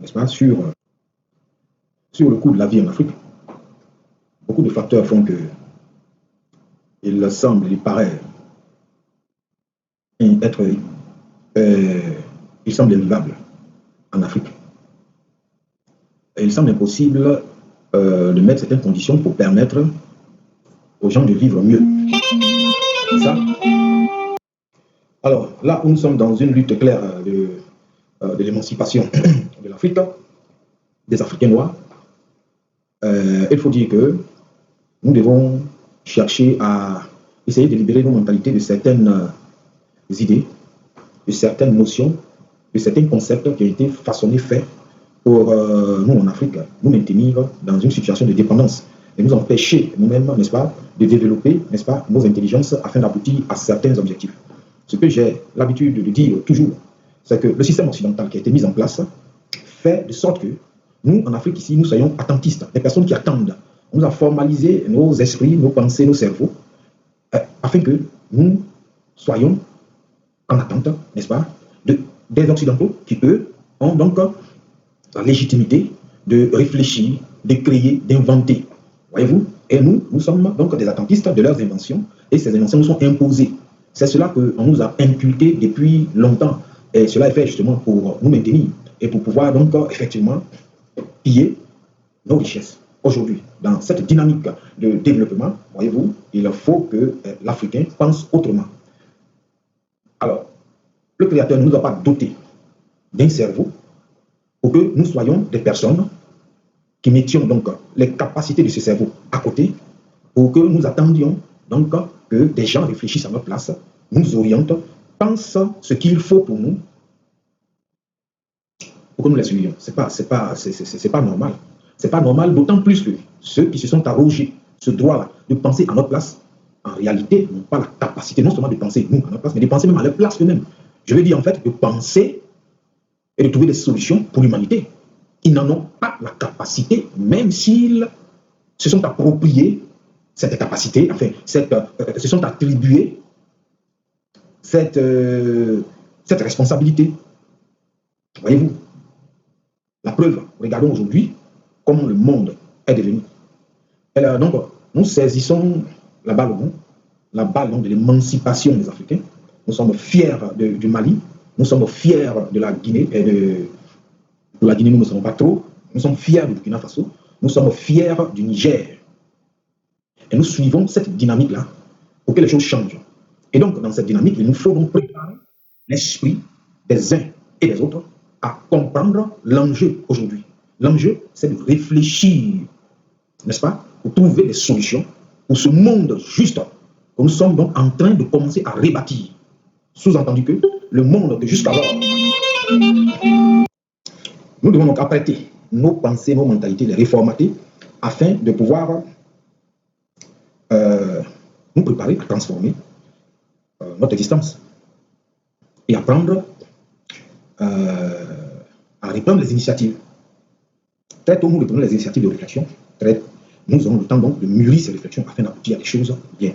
n'est-ce pas, sur le coût de la vie en Afrique. Beaucoup de facteurs font que il paraît être, il semble invivable en Afrique. Et il semble impossible de mettre certaines conditions pour permettre aux gens de vivre mieux. Ça. Alors là où nous sommes dans une lutte claire de l'émancipation de l'Afrique, des Africains noirs, il faut dire que nous devons chercher à essayer de libérer nos mentalités de certaines idées, de certaines notions, de certains concepts qui ont été façonnés, faits pour nous en Afrique, nous maintenir dans une situation de dépendance et nous empêcher nous-mêmes, n'est-ce pas, de développer, n'est-ce pas, nos intelligences afin d'aboutir à certains objectifs. Ce que j'ai l'habitude de dire toujours, c'est que le système occidental qui a été mis en place fait de sorte que nous, en Afrique, ici, nous soyons attentistes, des personnes qui attendent. On nous a formalisé nos esprits, nos pensées, nos cerveaux, afin que nous soyons en attente, n'est-ce pas, des Occidentaux qui, eux, ont donc la légitimité de réfléchir, de créer, d'inventer. Voyez-vous? Et nous sommes donc des attentistes de leurs inventions, et ces inventions nous sont imposées. C'est cela qu'on nous a inculqué depuis longtemps, et cela est fait justement pour nous maintenir, et pour pouvoir donc effectivement piller nos richesses. Aujourd'hui, dans cette dynamique de développement, voyez-vous, il faut que l'Africain pense autrement. Alors, le Créateur ne nous a pas dotés d'un cerveau pour que nous soyons des personnes qui mettions donc les capacités de ce cerveau à côté pour que nous attendions donc que des gens réfléchissent à notre place, nous orientent, pensent ce qu'il faut pour nous, pour que nous les suivions. C'est pas normal. C'est pas normal, d'autant plus que ceux qui se sont arrogés ce droit-là de penser à notre place, en réalité, n'ont pas la capacité non seulement de penser nous à notre place, mais de penser même à leur place eux-mêmes. Je veux dire en fait de penser et de trouver des solutions pour l'humanité. Ils n'en ont pas la capacité, même s'ils se sont appropriés cette capacité, enfin, se sont attribués cette responsabilité. Voyez-vous, la preuve, regardons aujourd'hui comment le monde est devenu. Et là, donc, nous saisissons la balle au bon, la balle donc, de l'émancipation des Africains. Nous sommes fiers du Mali, nous sommes fiers de la Guinée, et de la Guinée, nous ne sommes pas trop, nous sommes fiers du Burkina Faso, nous sommes fiers du Niger. Et nous suivons cette dynamique-là pour que les choses changent. Et donc, dans cette dynamique, il nous faut donc préparer l'esprit des uns et des autres à comprendre l'enjeu aujourd'hui. L'enjeu, c'est de réfléchir, n'est-ce pas, pour trouver des solutions pour ce monde juste que nous sommes donc en train de commencer à rebâtir. Sous-entendu que le monde que jusqu'alors, nous devons donc apprêter nos pensées, nos mentalités, les réformater, afin de pouvoir nous préparer à transformer notre existence et apprendre à reprendre les initiatives. Très tôt, nous reprenons les initiatives de réflexion. Nous aurons le temps donc de mûrir ces réflexions afin d'aboutir à des choses bien.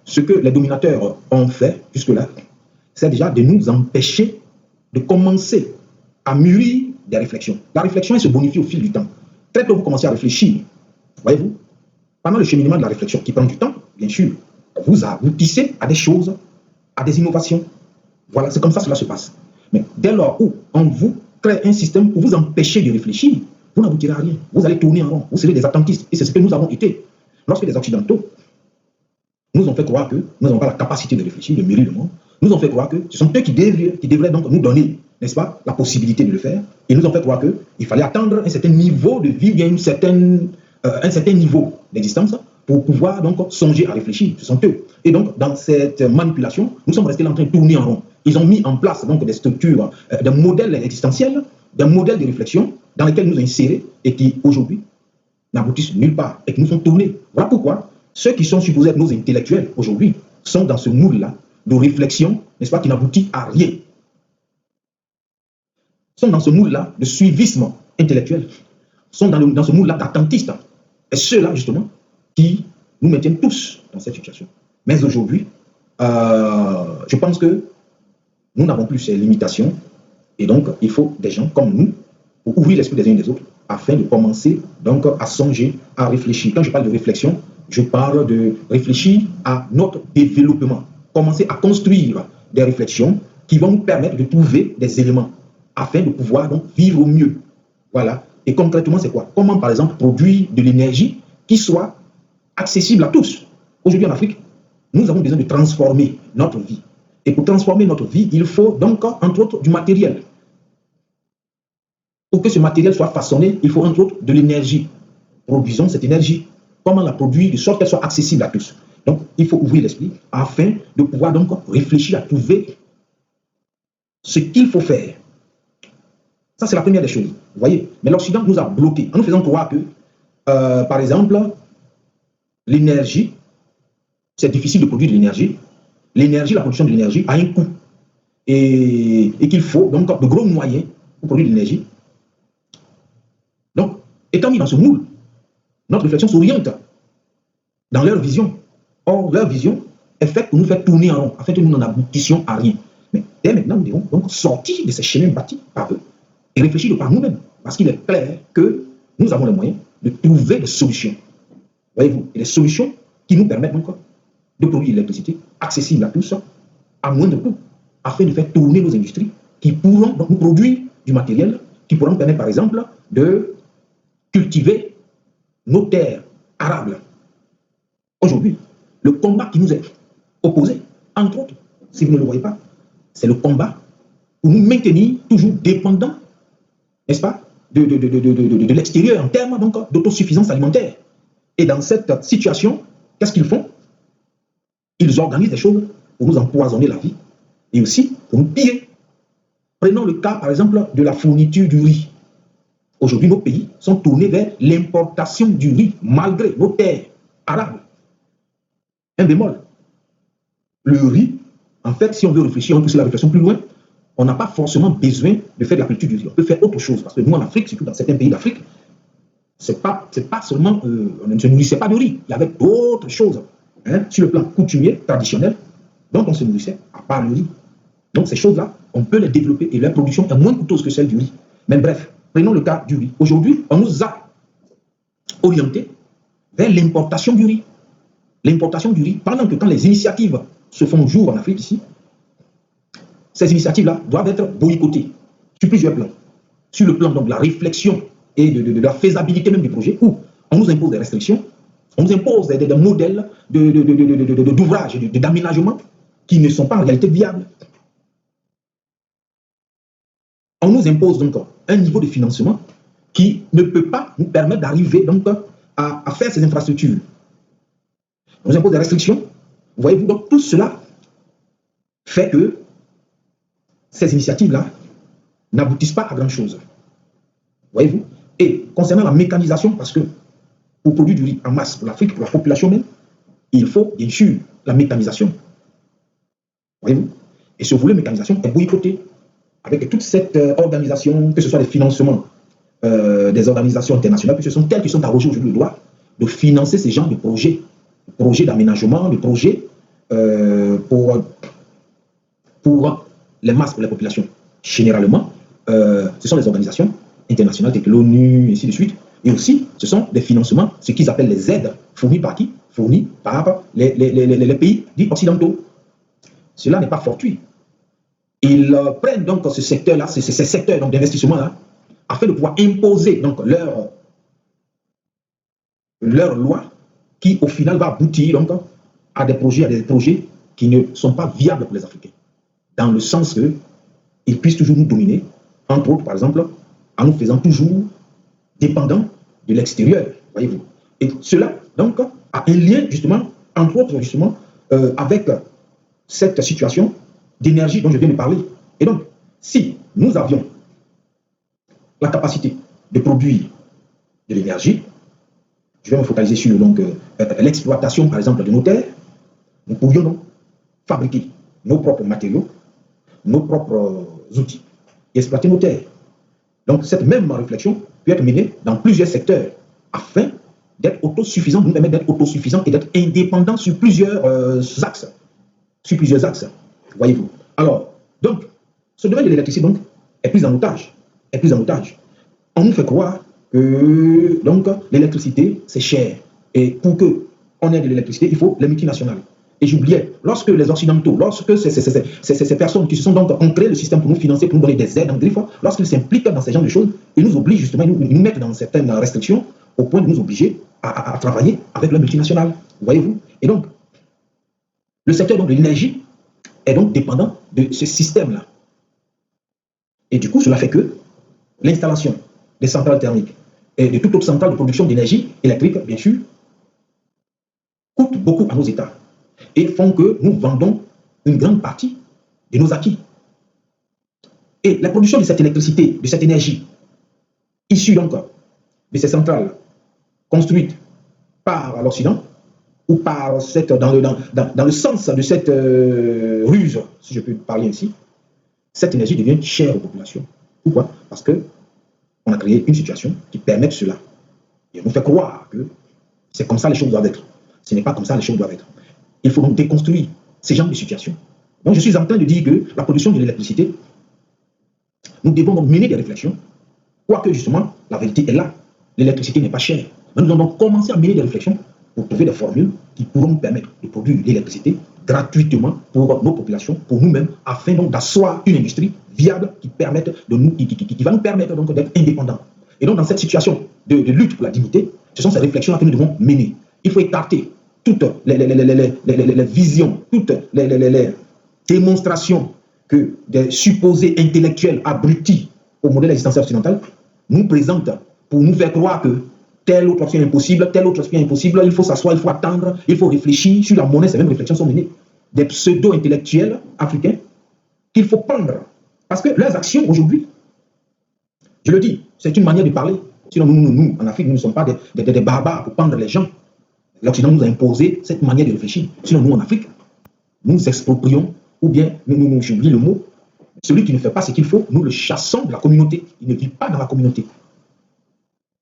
Ce que les dominateurs ont fait jusque-là, c'est déjà de nous empêcher de commencer à mûrir des réflexions. La réflexion, elle se bonifie au fil du temps. Très tôt, vous commencez à réfléchir. Voyez-vous, pendant le cheminement de la réflexion, qui prend du temps, bien sûr, vous aboutissez à des choses, à des innovations. Voilà, c'est comme ça que cela se passe. Mais dès lors où on vous crée un système pour vous empêcher de réfléchir, vous n'aboutirez à rien. Vous allez tourner en rond. Vous serez des attentistes. Et c'est ce que nous avons été. Lorsque les Occidentaux nous ont fait croire que nous n'avons pas la capacité de réfléchir, de mûrir le monde, nous ont fait croire que ce sont eux qui devraient donc nous donner, n'est-ce pas, la possibilité de le faire. Et nous ont fait croire qu'il fallait attendre un certain niveau de vie, bien un certain niveau d'existence pour pouvoir donc songer à réfléchir. Ce sont eux. Et donc, dans cette manipulation, nous sommes restés là en train de tourner en rond. Ils ont mis en place donc des structures, des modèles existentiels, des modèles de réflexion dans lesquels nous insérés et qui, aujourd'hui, n'aboutissent nulle part et qui nous sont tournés. Voilà pourquoi ceux qui sont supposés être nos intellectuels, aujourd'hui, sont dans ce moule-là de réflexion, n'est-ce pas, qui n'aboutit à rien. Sont dans ce moule-là de suivisme intellectuel, sont dans ce moule-là d'attentistes. Et ceux-là, justement, qui nous maintiennent tous dans cette situation. Mais aujourd'hui, je pense que nous n'avons plus ces limitations, et donc il faut des gens comme nous pour ouvrir l'esprit des uns et des autres, afin de commencer donc à songer, à réfléchir. Quand je parle de réflexion, je parle de réfléchir à notre développement. Commencer à construire des réflexions qui vont nous permettre de trouver des éléments afin de pouvoir donc vivre au mieux. Voilà. Et concrètement, c'est quoi? Comment, par exemple, produire de l'énergie qui soit accessible à tous? Aujourd'hui, en Afrique, nous avons besoin de transformer notre vie. Et pour transformer notre vie, il faut donc, entre autres, du matériel. Pour que ce matériel soit façonné, il faut, entre autres, de l'énergie. Produisons cette énergie. Comment la produire de sorte qu'elle soit accessible à tous? Donc, il faut ouvrir l'esprit afin de pouvoir donc réfléchir à trouver ce qu'il faut faire. Ça, c'est la première des choses. Vous voyez? Mais l'Occident nous a bloqués en nous faisant croire que, par exemple, l'énergie, c'est difficile de produire de l'énergie. L'énergie, la production de l'énergie a un coût. Et qu'il faut donc de gros moyens pour produire de l'énergie. Donc, étant mis dans ce moule, notre réflexion s'oriente dans leur vision. Or, leur vision est faite pour nous faire tourner en rond, afin que nous n'en aboutissions à rien. Mais dès maintenant, nous devons donc sortir de ces chemins bâtis par eux et réfléchir de par nous-mêmes. Parce qu'il est clair que nous avons les moyens de trouver des solutions. Voyez-vous, et des solutions qui nous permettent donc de produire de l'électricité accessible à tous, à moindre coût, afin de faire tourner nos industries qui pourront donc nous produire du matériel, qui pourront permettre par exemple de cultiver nos terres arables. Aujourd'hui, le combat qui nous est opposé, entre autres, si vous ne le voyez pas, c'est le combat pour nous maintenir toujours dépendants, n'est-ce pas, de l'extérieur en termes d'autosuffisance alimentaire. Et dans cette situation, qu'est-ce qu'ils font? Ils organisent des choses pour nous empoisonner la vie et aussi pour nous piller. Prenons le cas, par exemple, de la fourniture du riz. Aujourd'hui, nos pays sont tournés vers l'importation du riz, malgré nos terres arables. Un bémol. Le riz, en fait, si on veut réfléchir, on pousse la réflexion plus loin, on n'a pas forcément besoin de faire de la culture du riz. On peut faire autre chose. Parce que nous, en Afrique, surtout dans certains pays d'Afrique, c'est pas seulement, on ne se nourrissait pas de riz. Il y avait d'autres choses, hein, sur le plan coutumier, traditionnel, dont on se nourrissait, à part le riz. Donc ces choses-là, on peut les développer et leur production est moins coûteuse que celle du riz. Mais bref, prenons le cas du riz. Aujourd'hui, on nous a orientés vers l'importation du riz. L'importation du riz, pendant que quand les initiatives se font jour en Afrique ici, ces initiatives-là doivent être boycottées sur plusieurs plans. Sur le plan donc, de la réflexion et de la faisabilité même du projet, où on nous impose des restrictions, on nous impose des modèles d'ouvrage, d'aménagement qui ne sont pas en réalité viables. On nous impose donc un niveau de financement qui ne peut pas nous permettre d'arriver donc à faire ces infrastructures. On nous impose des restrictions. Voyez-vous, donc tout cela fait que ces initiatives-là n'aboutissent pas à grand-chose. Voyez-vous? Et concernant la mécanisation, parce que pour produire du riz en masse pour l'Afrique, pour la population même, il faut bien sûr la mécanisation. Voyez-vous? Et ce volet mécanisation est boycotté avec toute cette organisation, que ce soit les financements des organisations internationales, que ce sont elles qui sont arrogées aujourd'hui le droit de financer ces genres de projets d'aménagement, de projets pour les masses, pour les populations. Généralement, ce sont les organisations internationales telles que l'ONU, et ainsi de suite. Et aussi, ce sont des financements, ce qu'ils appellent les aides, fournies par qui? Fournies par les pays dits occidentaux. Cela n'est pas fortuit. Ils prennent donc ce secteur-là, ces secteurs d'investissement-là, afin de pouvoir imposer donc leur loi qui, au final, va aboutir donc à des projets qui ne sont pas viables pour les Africains. Dans le sens qu'ils puissent toujours nous dominer, entre autres, par exemple, en nous faisant toujours dépendants de l'extérieur, voyez-vous. Et cela, donc, a un lien, justement, entre autres, justement, avec cette situation d'énergie dont je viens de parler. Et donc, si nous avions la capacité de produire de l'énergie, je vais me focaliser sur l'exploitation, par exemple, de nos terres, nous pourrions donc fabriquer nos propres matériaux, nos propres outils, et exploiter nos terres. Donc, cette même réflexion peut être menée dans plusieurs secteurs afin d'être autosuffisant, de nous permettre d'être autosuffisant et d'être indépendant sur plusieurs axes. Sur plusieurs axes, voyez-vous. Alors, donc, ce domaine de l'électricité donc, est pris en otage. On nous fait croire que donc l'électricité, c'est cher. Et pour qu'on ait de l'électricité, il faut les multinationales. Et j'oubliais, lorsque les Occidentaux, lorsque ces personnes qui se sont donc ont créé le système pour nous financer, pour nous donner des aides en griffe, lorsqu'ils s'impliquent dans ces genres de choses, ils nous obligent justement, ils nous mettent dans certaines restrictions au point de nous obliger à travailler avec les multinationales. Voyez-vous? Et donc, le secteur donc, de l'énergie est donc dépendant de ce système-là. Et du coup, cela fait que l'installation des centrales thermiques et de toute autre centrale de production d'énergie électrique, bien sûr, coûte beaucoup à nos États et font que nous vendons une grande partie de nos acquis. Et la production de cette électricité, de cette énergie, issue donc de ces centrales construites par l'Occident, ou par dans le sens de cette ruse, si je peux parler ainsi, cette énergie devient chère aux populations. Pourquoi? Parce qu'on a créé une situation qui permet cela. Et on nous fait croire que c'est comme ça les choses doivent être. Ce n'est pas comme ça les choses doivent être. Il faut donc déconstruire ces genres de situations. Donc je suis en train de dire que la production de l'électricité, nous devons donc mener des réflexions, quoique justement la vérité est là. L'électricité n'est pas chère. Mais nous devons donc commencer à mener des réflexions pour trouver des formules qui pourront nous permettre de produire l'électricité gratuitement pour nos populations, pour nous-mêmes, afin donc d'asseoir une industrie viable qui va nous permettre donc d'être indépendants. Et donc dans cette situation de lutte pour la dignité, ce sont ces réflexions-là que nous devons mener. Il faut écarter toutes les visions, toutes les démonstrations que des supposés intellectuels abrutis au modèle existentiel occidental nous présentent pour nous faire croire que telle autre option est impossible, telle autre option est impossible, il faut s'asseoir, il faut attendre, il faut réfléchir. Sur la monnaie, ces mêmes réflexions sont menées. Des pseudo-intellectuels africains qu'il faut pendre. Parce que leurs actions aujourd'hui, je le dis, c'est une manière de parler. Sinon, nous en Afrique, nous ne sommes pas des barbares pour pendre les gens. L'Occident nous a imposé cette manière de réfléchir. Sinon, nous, en Afrique, nous exproprions, ou bien, j'oublie le mot, celui qui ne fait pas ce qu'il faut, nous le chassons de la communauté. Il ne vit pas dans la communauté.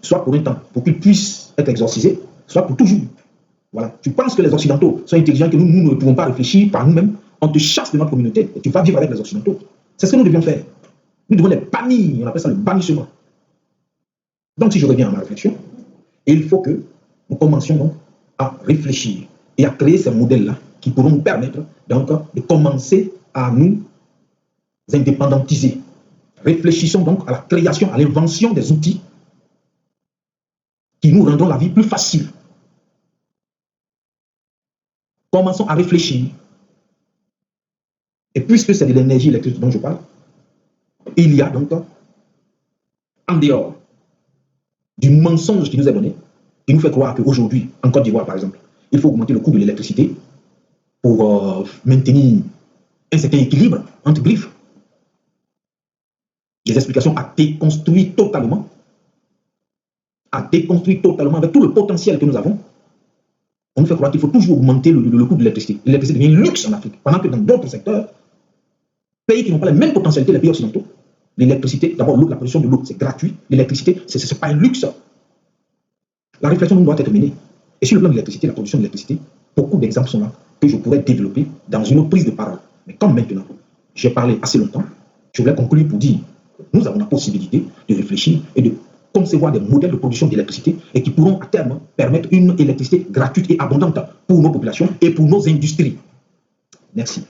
Soit pour un temps, pour qu'il puisse être exorcisé, soit pour toujours. Voilà. Tu penses que les Occidentaux sont intelligents, que nous ne pouvons pas réfléchir par nous-mêmes, on te chasse de notre communauté et tu vas vivre avec les Occidentaux. C'est ce que nous devions faire. Nous devons les bannir, on appelle ça le bannissement. Donc si je reviens à ma réflexion, il faut que nous commencions donc à réfléchir et à créer ces modèles-là qui pourront nous permettre donc de commencer à nous indépendantiser. Réfléchissons donc à la création, à l'invention des outils qui nous rendront la vie plus facile. Commençons à réfléchir. Et puisque c'est de l'énergie électrique dont je parle, il y a donc, en dehors du mensonge qui nous est donné, qui nous fait croire qu'aujourd'hui, en Côte d'Ivoire par exemple, il faut augmenter le coût de l'électricité pour maintenir un certain équilibre entre griffes. Des explications à déconstruire totalement avec tout le potentiel que nous avons. On nous fait croire qu'il faut toujours augmenter le coût de l'électricité. L'électricité devient un luxe en Afrique, pendant que dans d'autres secteurs, pays qui n'ont pas les mêmes potentialités que les pays occidentaux, l'électricité, d'abord la production de l'eau, c'est gratuit. L'électricité, ce n'est pas un luxe. La réflexion doit être menée. Et sur le plan de l'électricité, la production de l'électricité, beaucoup d'exemples sont là que je pourrais développer dans une autre prise de parole. Mais comme maintenant, j'ai parlé assez longtemps, je voulais conclure pour dire que nous avons la possibilité de réfléchir et de concevoir des modèles de production d'électricité et qui pourront à terme permettre une électricité gratuite et abondante pour nos populations et pour nos industries. Merci.